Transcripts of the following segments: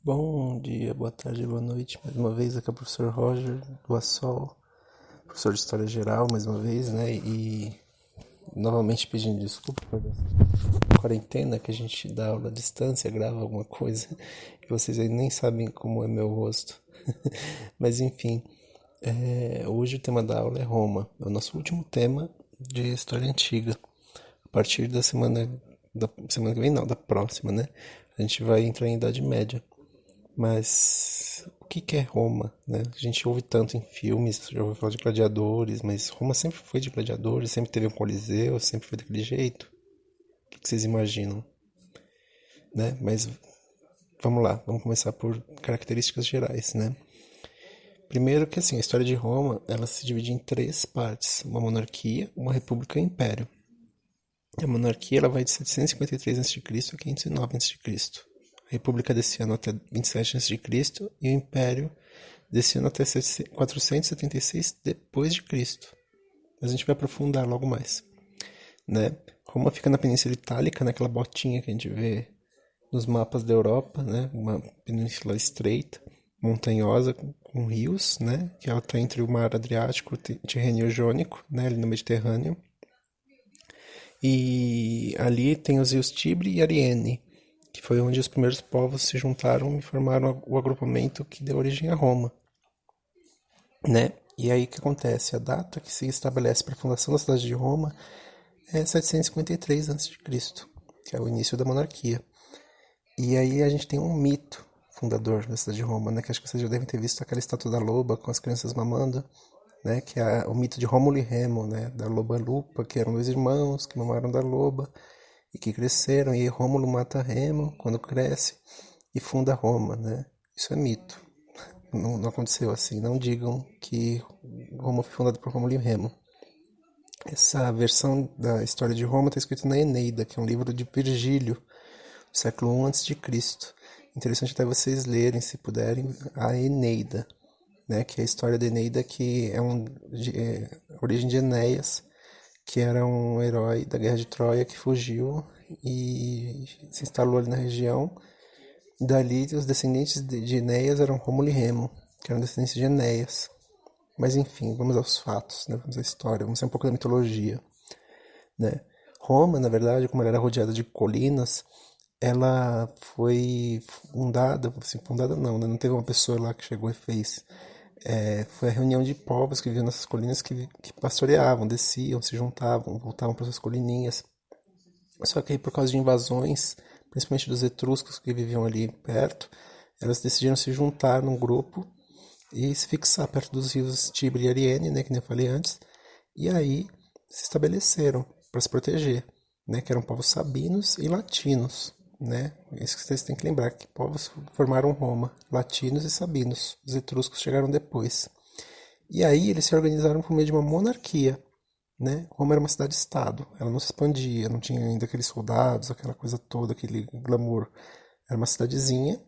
Bom dia, boa tarde, boa noite. Mais uma vez, aqui é o professor Roger do Assol, professor de História Geral, mais uma vez, né? E novamente pedindo desculpa por essa quarentena que a gente dá aula à distância, grava alguma coisa e vocês aí nem sabem como é meu rosto. Mas enfim, hoje o tema da aula é Roma, é o nosso último tema de História Antiga. A partir da semana que vem, não, da próxima, né? A gente vai entrar em Idade Média. Mas o que é Roma, né? A gente ouve tanto em filmes, já ouviu falar de gladiadores, mas Roma sempre foi de gladiadores, sempre teve um coliseu, sempre foi daquele jeito. O que vocês imaginam, né? Mas vamos lá, vamos começar por características gerais, né? Primeiro que assim, a história de Roma, ela se divide em três partes: uma monarquia, uma república e um império. A monarquia ela vai de 753 a.C. a 509 a.C. A república desse ano até 27 a.C. e o império desse ano até 476 depois de Cristo. Mas a gente vai aprofundar logo mais, né? Roma fica na Península Itálica, naquela botinha que a gente vê nos mapas da Europa, né? Uma península estreita, montanhosa, com rios, né? Que ela está entre o mar Adriático e o Tirreno Jônico, né? Ali no Mediterrâneo. E ali tem os rios Tibre e Ariene, que foi onde os primeiros povos se juntaram e formaram o agrupamento que deu origem a Roma, né? E aí o que acontece? A data que se estabelece para a fundação da cidade de Roma é 753 a.C., que é o início da monarquia. E aí a gente tem um mito fundador da cidade de Roma, né? Que acho que vocês já devem ter visto aquela estátua da loba com as crianças mamando, né? Que é o mito de Rômulo e Remo, né? Da loba Lupa, que eram dois irmãos que mamaram da loba e que cresceram. E aí Rômulo mata Remo quando cresce e funda Roma, né? Isso é mito. Não aconteceu assim. Não digam que Roma foi fundada por Rômulo e Remo. Essa versão da história de Roma está escrita na Eneida, que é um livro de Virgílio, do século I a.C. Interessante até vocês lerem, se puderem, a Eneida, né? Que é a história da Eneida, que é a origem de Enéas, que era um herói da Guerra de Troia que fugiu e se instalou ali na região. Dali, os descendentes de Enéas eram Rômulo e Remo, que eram descendentes de Enéas. Mas enfim, vamos aos fatos, né? Vamos à história, vamos ser um pouco da mitologia, né? Roma, na verdade, como ela era rodeada de colinas, ela foi fundada, assim, fundada não, né? Não teve uma pessoa lá que chegou e fez. Foi a reunião de povos que viviam nessas colinas que pastoreavam, desciam, se juntavam, voltavam para suas colininhas. Só que aí, por causa de invasões, principalmente dos etruscos que viviam ali perto, elas decidiram se juntar num grupo e se fixar perto dos rios Tibre e Ariene, né, que nem eu falei antes, e aí se estabeleceram para se proteger, né, que eram povos sabinos e latinos, né? Isso que vocês têm que lembrar, que povos formaram Roma, latinos e sabinos. Os etruscos chegaram depois. E aí eles se organizaram por meio de uma monarquia, né? Roma era uma cidade-estado, ela não se expandia, não tinha ainda aqueles soldados, aquela coisa toda, aquele glamour. Era uma cidadezinha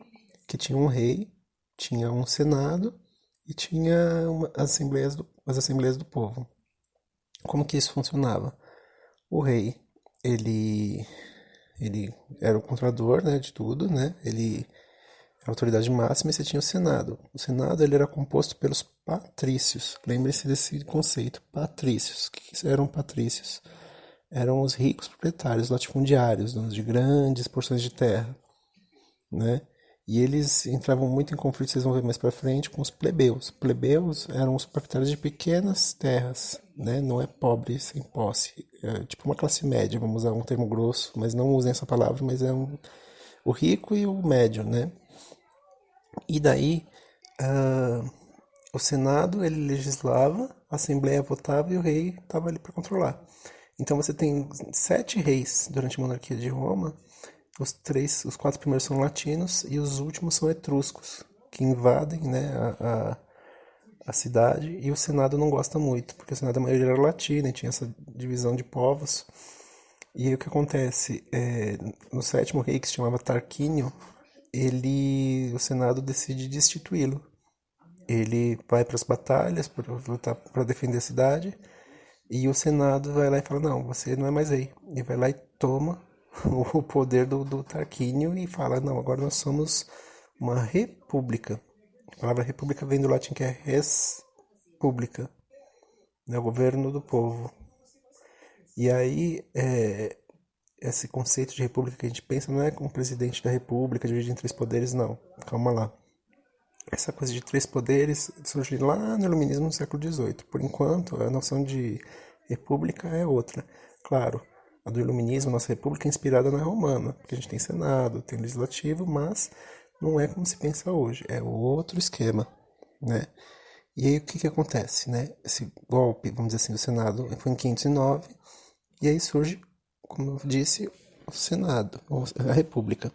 que tinha um rei, tinha um senado e tinha as assembleias do povo. Como que isso funcionava? O rei, ele, ele era o controlador, né, de tudo, né? Ele era a autoridade máxima e você tinha o senado. O senado ele era composto pelos patrícios. Lembre-se desse conceito, patrícios. O que eram patrícios? Eram os ricos proprietários, latifundiários, donos de grandes porções de terra, né? E eles entravam muito em conflito, vocês vão ver mais para frente, com os plebeus. Plebeus eram os proprietários de pequenas terras, né? Não é pobre sem posse, é tipo uma classe média, vamos usar um termo grosso, mas não usem essa palavra, mas o rico e o médio, né? E daí, ah, o Senado ele legislava, a Assembleia votava e o rei estava ali para controlar. Então você tem 7 reis durante a monarquia de Roma. Os 4 primeiros são latinos e os últimos são etruscos, que invadem, né, a cidade, e o Senado não gosta muito, porque o Senado a maioria era latina e tinha essa divisão de povos. E aí o que acontece? No sétimo rei, que se chamava Tarquínio, o Senado decide destituí-lo. Ele vai para as batalhas para lutar para defender a cidade e o Senado vai lá e fala: não, você não é mais rei. E vai lá e toma o poder do Tarquínio e fala: não, agora nós somos uma república. A palavra república vem do latim que é res publica, né, o governo do povo. E aí, esse conceito de república que a gente pensa não é como presidente da república dividido em três poderes, não. Calma lá. Essa coisa de três poderes surgiu lá no Iluminismo no século XVIII. Por enquanto, a noção de república é outra. Claro, a do Iluminismo, nossa república é inspirada na romana, porque a gente tem Senado, tem Legislativo, mas não é como se pensa hoje, é outro esquema, né? E aí o que acontece, né? Esse golpe, vamos dizer assim, do Senado foi em 509, e aí surge, como eu disse, o Senado, a República.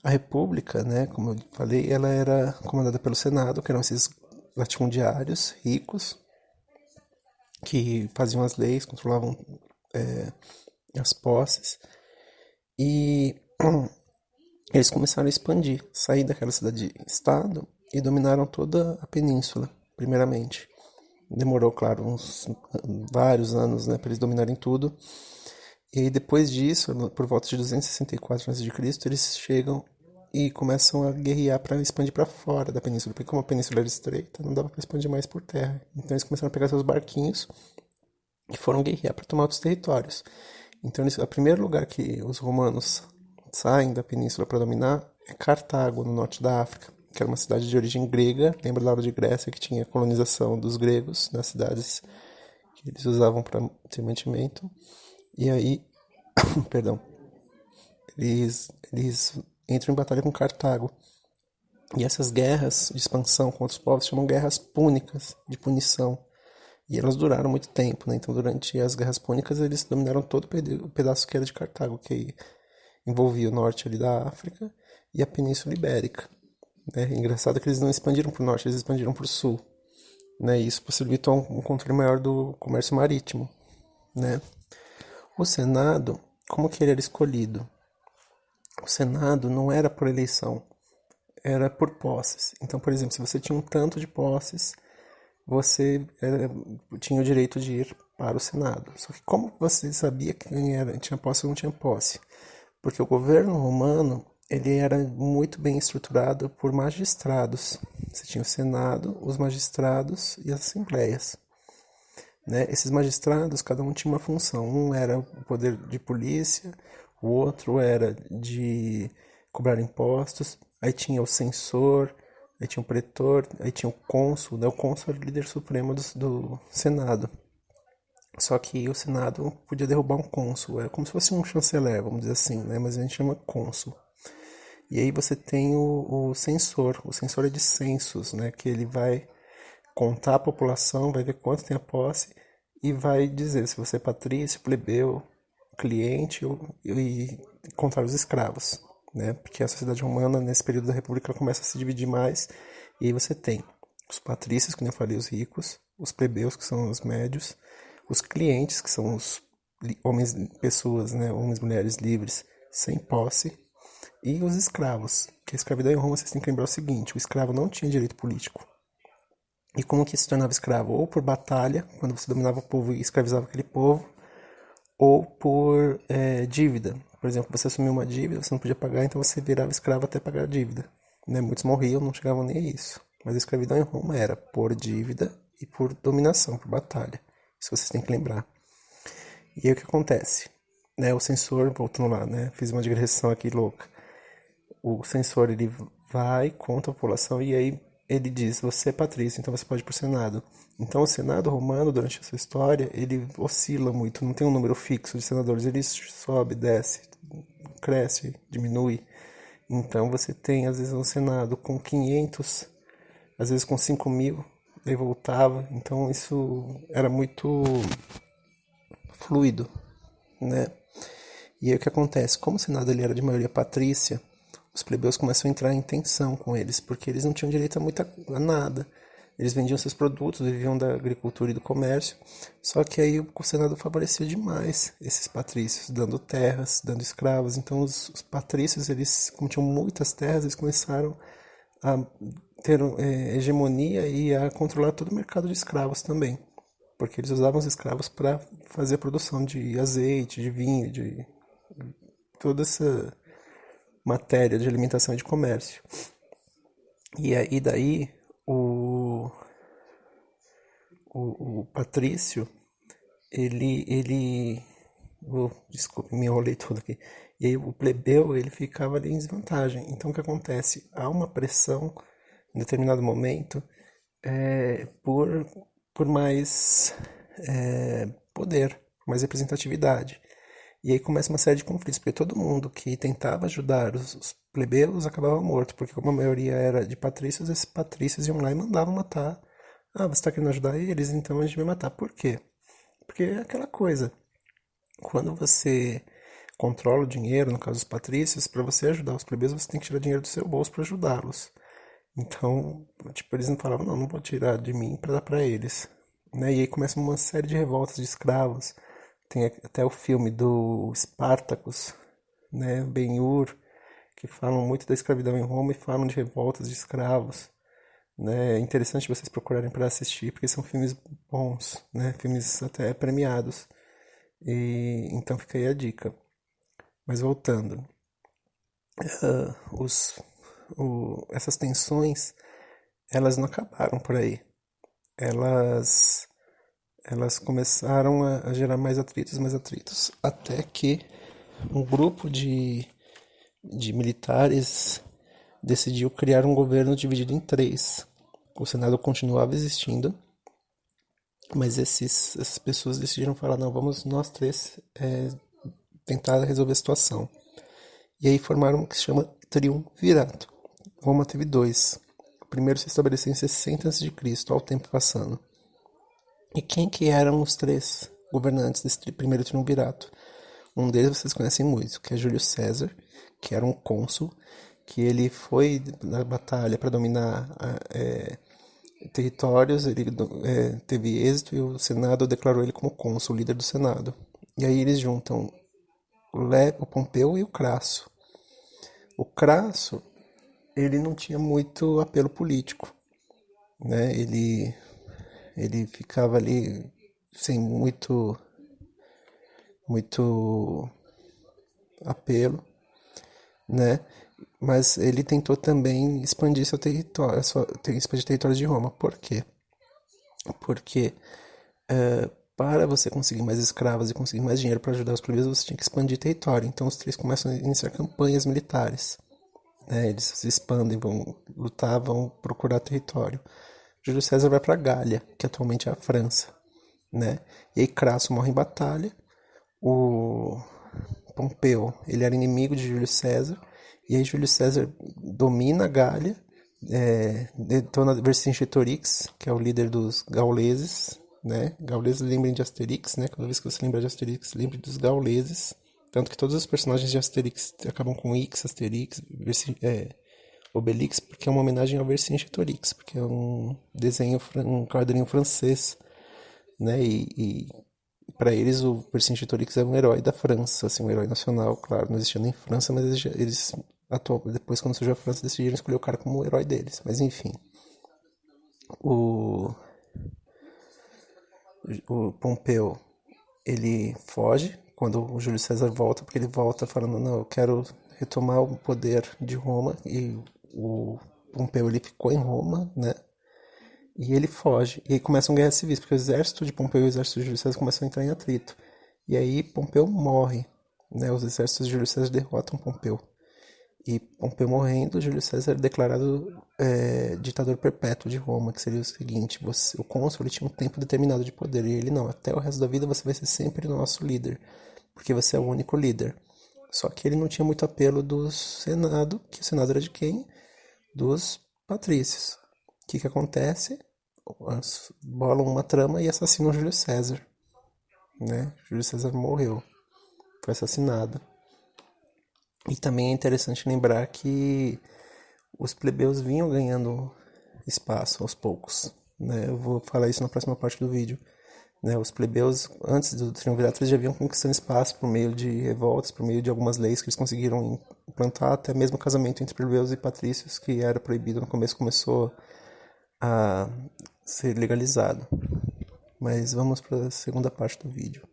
A República, né, como eu falei, ela era comandada pelo Senado, que eram esses latifundiários ricos, que faziam as leis, controlavam as posses, e eles começaram a expandir, sair daquela cidade-estado e dominaram toda a península, primeiramente. Demorou, claro, vários anos, né, para eles dominarem tudo. E aí, depois disso, por volta de 264 a.C., eles chegam e começam a guerrear para expandir para fora da península, porque como a península era estreita, não dava para expandir mais por terra. Então eles começaram a pegar seus barquinhos e foram guerrear para tomar outros territórios. Então, o primeiro lugar que os romanos saem da península para dominar é Cartago, no norte da África, que era uma cidade de origem grega. Lembra da aula de Grécia que tinha colonização dos gregos nas cidades que eles usavam para ter mantimento. E aí, perdão, eles entram em batalha com Cartago. E essas guerras de expansão com outros povos chamam guerras púnicas, de punição. E elas duraram muito tempo, né? Então, durante as guerras púnicas, eles dominaram todo o pedaço que era de Cartago, que envolvia o norte ali da África e a Península Ibérica. Né? Engraçado que eles não expandiram para o norte, eles expandiram para o sul. Né? E isso possibilitou um controle maior do comércio marítimo. Né? O Senado, como que ele era escolhido? O Senado não era por eleição, era por posses. Então, por exemplo, se você tinha um tanto de posses, você tinha o direito de ir para o Senado. Só que como você sabia quem tinha posse ou não tinha posse? Porque o governo romano ele era muito bem estruturado por magistrados. Você tinha o Senado, os magistrados e as assembleias. Né? Esses magistrados, cada um tinha uma função. Um era o poder de polícia, o outro era de cobrar impostos, aí tinha o censor, aí tinha o pretor, aí tinha o cônsul, né? O cônsul era o líder supremo do Senado. Só que o Senado podia derrubar um cônsul, é como se fosse um chanceler, vamos dizer assim, né? Mas a gente chama cônsul. E aí você tem o censor é de censos, né? Que ele vai contar a população, vai ver quanto tem a posse e vai dizer se você é patrício, plebeu, cliente e contar os escravos, né? Porque a sociedade romana, nesse período da República, começa a se dividir mais e aí você tem os patrícios, que nem eu falei, os ricos, os plebeus, que são os médios, os clientes, que são os homens, pessoas, né? Homens, mulheres livres, sem posse, e os escravos, que a escravidão em Roma, vocês têm que lembrar o seguinte, o escravo não tinha direito político. E como que se tornava escravo? Ou por batalha, quando você dominava o povo e escravizava aquele povo, ou por dívida. Por exemplo, você assumiu uma dívida, você não podia pagar, então você virava escravo até pagar a dívida. Né? Muitos morriam, não chegavam nem a isso. Mas a escravidão em Roma era por dívida e por dominação, por batalha. Isso vocês têm que lembrar. E aí o que acontece? Né, o censor, voltando lá, né, fiz uma digressão aqui louca. O censor, ele vai, conta a população e aí ele diz, você é patrício, então você pode ir pro Senado. Então o Senado romano, durante a sua história, ele oscila muito, não tem um número fixo de senadores, ele sobe, desce, cresce, diminui. Então você tem, às vezes, um Senado com 500, às vezes com 5.000, aí voltava. Então isso era muito fluido, né? E aí o que acontece? Como o Senado ele era de maioria patrícia, os plebeus começam a entrar em tensão com eles, porque eles não tinham direito a nada. Eles vendiam seus produtos, viviam da agricultura e do comércio, só que aí o Senado favorecia demais esses patrícios, dando terras, dando escravos. Então os patrícios, eles, como tinham muitas terras, eles começaram a ter hegemonia e a controlar todo o mercado de escravos também, porque eles usavam os escravos para fazer a produção de azeite, de vinho, de toda essa matéria de alimentação e de comércio. E aí daí o Patrício, ele desculpe, me enrolei todo aqui. E aí o plebeu, ele ficava ali em desvantagem. Então o que acontece? Há uma pressão em determinado momento por, por mais poder, por mais representatividade. E aí começa uma série de conflitos, porque todo mundo que tentava ajudar os plebeus acabava morto, porque como a maioria era de patrícios, esses patrícios iam lá e mandavam matar. Ah, você está querendo ajudar eles? Então a gente vai matar. Por quê? Porque é aquela coisa. Quando você controla o dinheiro, no caso dos patrícios, para você ajudar os plebeus, você tem que tirar dinheiro do seu bolso para ajudá-los. Então, tipo, eles não falavam, não, não vou tirar de mim para dar para eles. Né? E aí começa uma série de revoltas de escravos. Tem até o filme do Spartacus, né, Ben-Hur, que falam muito da escravidão em Roma e falam de revoltas de escravos. Né? É interessante vocês procurarem para assistir, porque são filmes bons, né? Filmes até premiados. E então fica aí a dica. Mas voltando, os, essas tensões, elas não acabaram por aí. Elas, elas começaram a gerar mais atritos, até que um grupo de militares decidiu criar um governo dividido em três. O Senado continuava existindo, mas essas pessoas decidiram falar, não, vamos nós três tentar resolver a situação. E aí formaram o que se chama Triunvirato. Roma teve dois. O primeiro se estabeleceu em 60 a.C., ao tempo passando. E quem que eram os três governantes desse primeiro triunvirato? Um deles vocês conhecem muito, que é Júlio César, que era um cônsul, que ele foi na batalha para dominar territórios, ele teve êxito e o Senado declarou ele como cônsul, líder do Senado. E aí eles juntam o Pompeu e o Crasso. O Crasso, ele não tinha muito apelo político, né? Ele ficava ali sem muito apelo, né? Mas ele tentou também expandir seu território, expandir territórios de Roma. Por quê? Porque para você conseguir mais escravos e conseguir mais dinheiro para ajudar os plebeus, você tinha que expandir território. Então os três começam a iniciar campanhas militares. Né? Eles se expandem, vão lutar, vão procurar território. Júlio César vai para Gália, que atualmente é a França. Né? E aí Crasso morre em batalha. O Pompeu, ele era inimigo de Júlio César. E aí Júlio César domina a Gália, detona Vercingetorix, que é o líder dos gauleses, né? Gauleses, lembrem de Asterix, né? Cada vez que você lembra de Asterix, lembre dos gauleses. Tanto que todos os personagens de Asterix acabam com X, Asterix, Obelix, porque é uma homenagem ao Vercingetorix, porque é um desenho, um quadrinho francês, né? E para eles o Vercingetorix é um herói da França, assim, um herói nacional, claro, não existia nem França, mas eles depois quando surgiu a França decidiram escolher o cara como o herói deles, mas enfim. O, o Pompeu, ele foge quando o Júlio César volta, porque ele volta falando, não, eu quero retomar o poder de Roma, e o Pompeu, ele ficou em Roma, né? E ele foge. E aí começam guerras civis, porque o exército de Pompeu e o exército de Júlio César começam a entrar em atrito. E aí Pompeu morre. Né? Os exércitos de Júlio César derrotam Pompeu. E Pompeu morrendo, Júlio César é declarado ditador perpétuo de Roma, que seria o seguinte, o cônsul ele tinha um tempo determinado de poder, e ele não, até o resto da vida você vai ser sempre o nosso líder, porque você é o único líder. Só que ele não tinha muito apelo do Senado, que o Senado era de quem? Dos patrícios. O que acontece? Bolam uma trama e assassinam Júlio César. Né? Júlio César morreu, foi assassinado. E também é interessante lembrar que os plebeus vinham ganhando espaço aos poucos. Né? Eu vou falar isso na próxima parte do vídeo. Né? Os plebeus, antes do triunvirato, eles já vinham conquistando espaço por meio de revoltas, por meio de algumas leis que eles conseguiram implantar, até mesmo o casamento entre plebeus e patrícios, que era proibido no começo, começou a ser legalizado. Mas vamos para a segunda parte do vídeo.